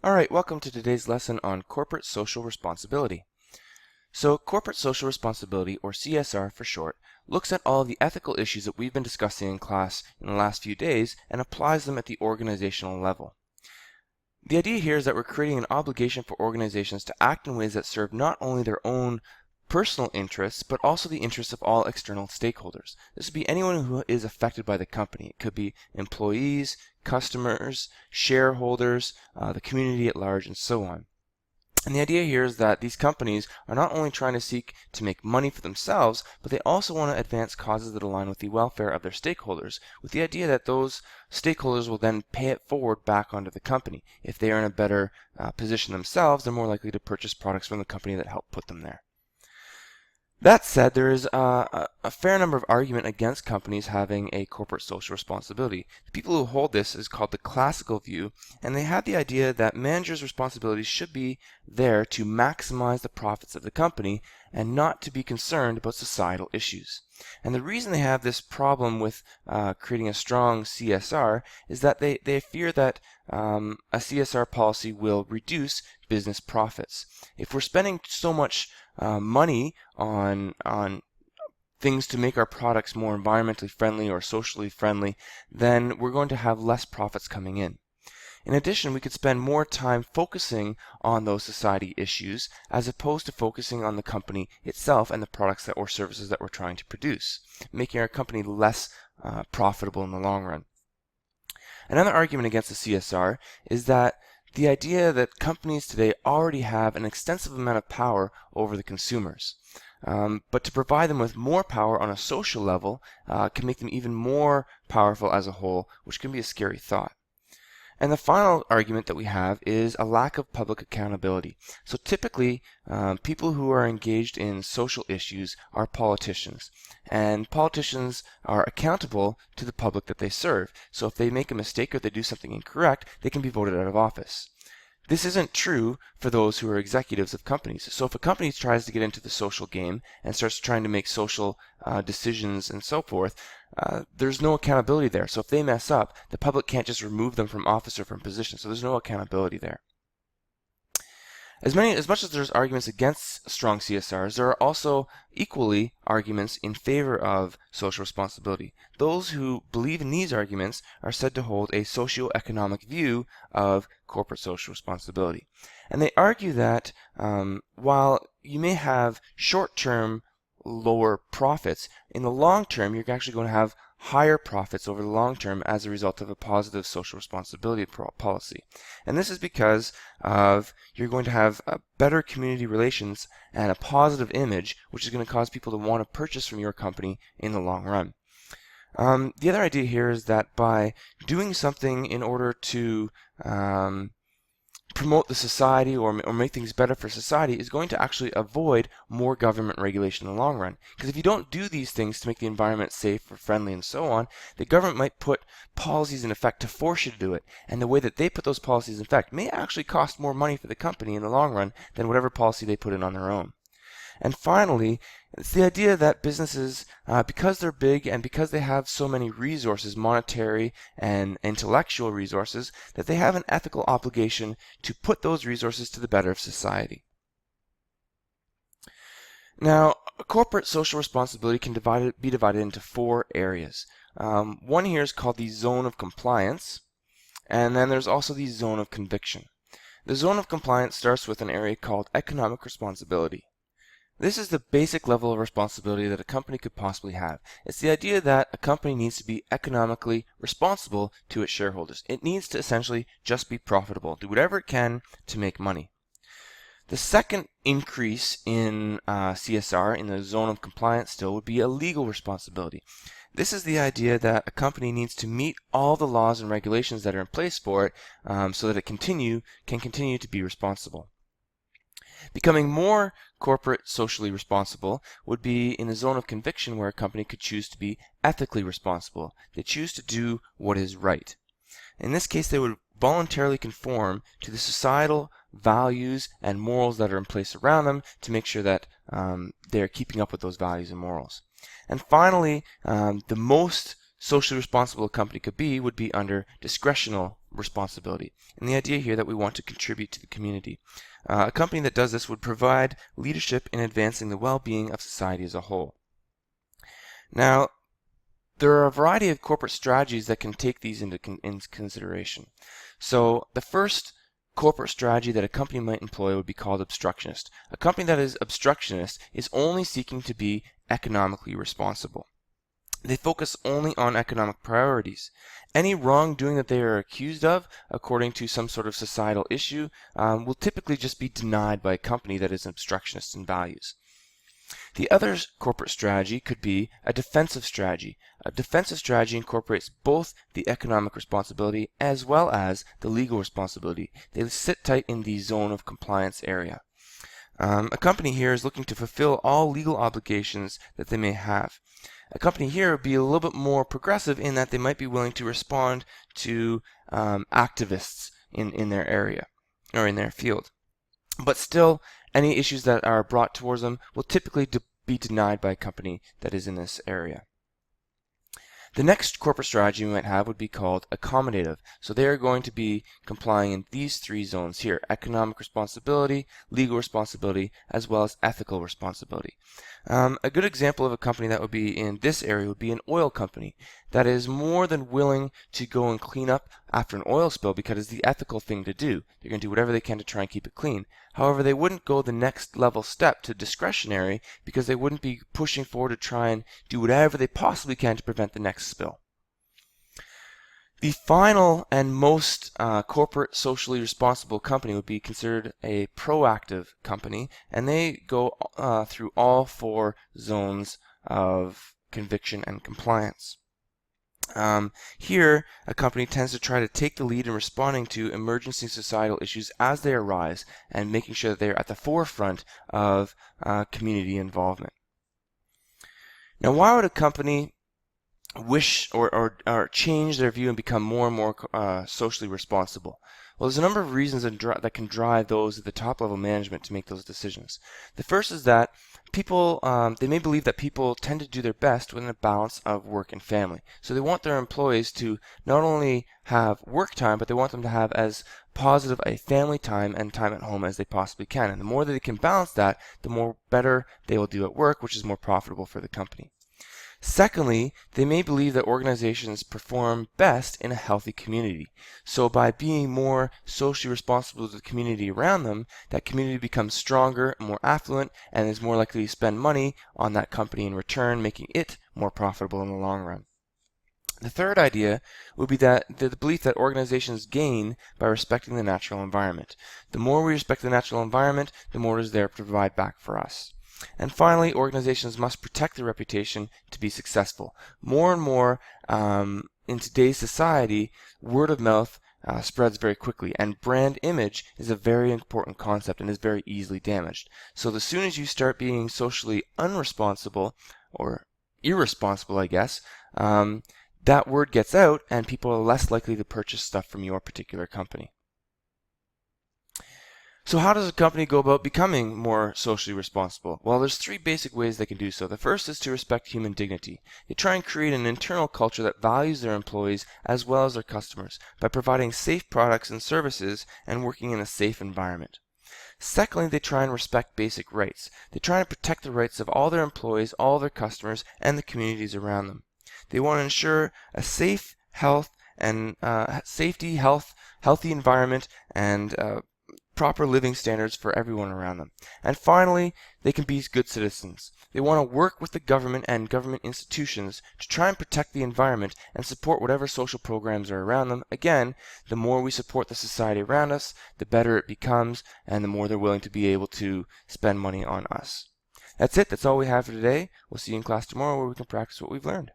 Alright, welcome to today's lesson on corporate social responsibility. So corporate social responsibility, or CSR for short, looks at all of the ethical issues that we've been discussing in class in the last few days and applies them at the organizational level. The idea here is that we're creating an obligation for organizations to act in ways that serve not only their own personal interests, but also the interests of all external stakeholders. This would be anyone who is affected by the company. It could be employees, customers, shareholders, the community at large, and so on. And the idea here is that these companies are not only trying to seek to make money for themselves, but they also want to advance causes that align with the welfare of their stakeholders, with the idea that those stakeholders will then pay it forward back onto the company. If they are in a better position themselves, they're more likely to purchase products from the company that helped put them there. That said, there is a fair number of argument against companies having a corporate social responsibility. The people who hold this is called the classical view, and they have the idea that managers' responsibilities should be there to maximize the profits of the company and not to be concerned about societal issues. And the reason they have this problem with creating a strong CSR is that they fear that a CSR policy will reduce business profits. If we're spending so much money on things to make our products more environmentally friendly or socially friendly, then we're going to have less profits coming in. In addition, we could spend more time focusing on those society issues as opposed to focusing on the company itself and the products or services that we're trying to produce, making our company less profitable in the long run. Another argument against the CSR is that the idea that companies today already have an extensive amount of power over the consumers. But to provide them with more power on a social level can make them even more powerful as a whole, which can be a scary thought. And the final argument that we have is a lack of public accountability. So typically, people who are engaged in social issues are politicians. And politicians are accountable to the public that they serve. So if they make a mistake or they do something incorrect, they can be voted out of office. This isn't true for those who are executives of companies. So if a company tries to get into the social game and starts trying to make social decisions and so forth, there's no accountability there. So if they mess up, the public can't just remove them from office or from position. So there's no accountability there. As much as there's arguments against strong CSRs, there are also equally arguments in favor of social responsibility. Those who believe in these arguments are said to hold a socioeconomic view of corporate social responsibility. And they argue that while you may have short-term lower profits, in the long term you're actually going to have higher profits over the long term as a result of a positive social responsibility policy. And this is because you're going to have better community relations and a positive image, which is going to cause people to want to purchase from your company in the long run. The other idea here is that by doing something in order to promote the society or make things better for society is going to actually avoid more government regulation in the long run. Because if you don't do these things to make the environment safe or friendly and so on, the government might put policies in effect to force you to do it. And the way that they put those policies in effect may actually cost more money for the company in the long run than whatever policy they put in on their own. And finally, it's the idea that businesses, because they're big and because they have so many resources, monetary and intellectual resources, that they have an ethical obligation to put those resources to the better of society. Now, corporate social responsibility can be divided into 4 areas. One here is called the zone of compliance, and then there's also the zone of conviction. The zone of compliance starts with an area called economic responsibility. This is the basic level of responsibility that a company could possibly have. It's the idea that a company needs to be economically responsible to its shareholders. It needs to essentially just be profitable, do whatever it can to make money. The second increase in CSR in the zone of compliance still would be a legal responsibility. This is the idea that a company needs to meet all the laws and regulations that are in place for it so that it can continue to be responsible. Becoming more corporate socially responsible would be in the zone of conviction where a company could choose to be ethically responsible. They choose to do what is right. In this case, they would voluntarily conform to the societal values and morals that are in place around them to make sure that they're keeping up with those values and morals. And finally, the most socially responsible a company could be would be under discretional responsibility. And the idea here that we want to contribute to the community. A company that does this would provide leadership in advancing the well-being of society as a whole. Now, there are a variety of corporate strategies that can take these into consideration. So the first corporate strategy that a company might employ would be called obstructionist. A company that is obstructionist is only seeking to be economically responsible. They focus only on economic priorities. Any wrongdoing that they are accused of, according to some sort of societal issue, will typically just be denied by a company that is obstructionist in values. The other corporate strategy could be a defensive strategy. A defensive strategy incorporates both the economic responsibility as well as the legal responsibility. They sit tight in the zone of compliance area. A company here is looking to fulfill all legal obligations that they may have. A company here would be a little bit more progressive in that they might be willing to respond to activists in their area or in their field. But still, any issues that are brought towards them will typically be denied by a company that is in this area. The next corporate strategy we might have would be called accommodative. So they are going to be complying in these three zones here: economic responsibility, legal responsibility, as well as ethical responsibility. A good example of a company that would be in this area would be an oil company that is more than willing to go and clean up after an oil spill because it's the ethical thing to do. They're going to do whatever they can to try and keep it clean. However, they wouldn't go the next level step to discretionary because they wouldn't be pushing forward to try and do whatever they possibly can to prevent the next spill. The final and most corporate socially responsible company would be considered a proactive company, and they go through all four zones of conviction and compliance. Here, a company tends to try to take the lead in responding to emergency societal issues as they arise and making sure that they are at the forefront of community involvement. Now, why would a company wish or change their view and become more and more socially responsible? Well, there's a number of reasons that can drive those at the top level management to make those decisions. The first is that people, they may believe that people tend to do their best within a balance of work and family. So they want their employees to not only have work time, but they want them to have as positive a family time and time at home as they possibly can. And the more that they can balance that, the more better they will do at work, which is more profitable for the company. Secondly, they may believe that organizations perform best in a healthy community. So by being more socially responsible to the community around them, that community becomes stronger, more affluent, and is more likely to spend money on that company in return, making it more profitable in the long run. The third idea would be that the belief that organizations gain by respecting the natural environment. The more we respect the natural environment, the more is there to provide back for us. And finally, organizations must protect their reputation to be successful. More and more in today's society, word of mouth spreads very quickly, and brand image is a very important concept and is very easily damaged. So as soon as you start being socially unresponsible, or irresponsible, I guess, that word gets out and people are less likely to purchase stuff from your particular company. So how does a company go about becoming more socially responsible? Well, there's three basic ways they can do so. The first is to respect human dignity. They try and create an internal culture that values their employees as well as their customers by providing safe products and services and working in a safe environment. Secondly, they try and respect basic rights. They try and protect the rights of all their employees, all their customers, and the communities around them. They want to ensure a safe, healthy environment and proper living standards for everyone around them. And finally, they can be good citizens. They want to work with the government and government institutions to try and protect the environment and support whatever social programs are around them. Again, the more we support the society around us, the better it becomes, and the more they're willing to be able to spend money on us. That's it. That's all we have for today. We'll see you in class tomorrow where we can practice what we've learned.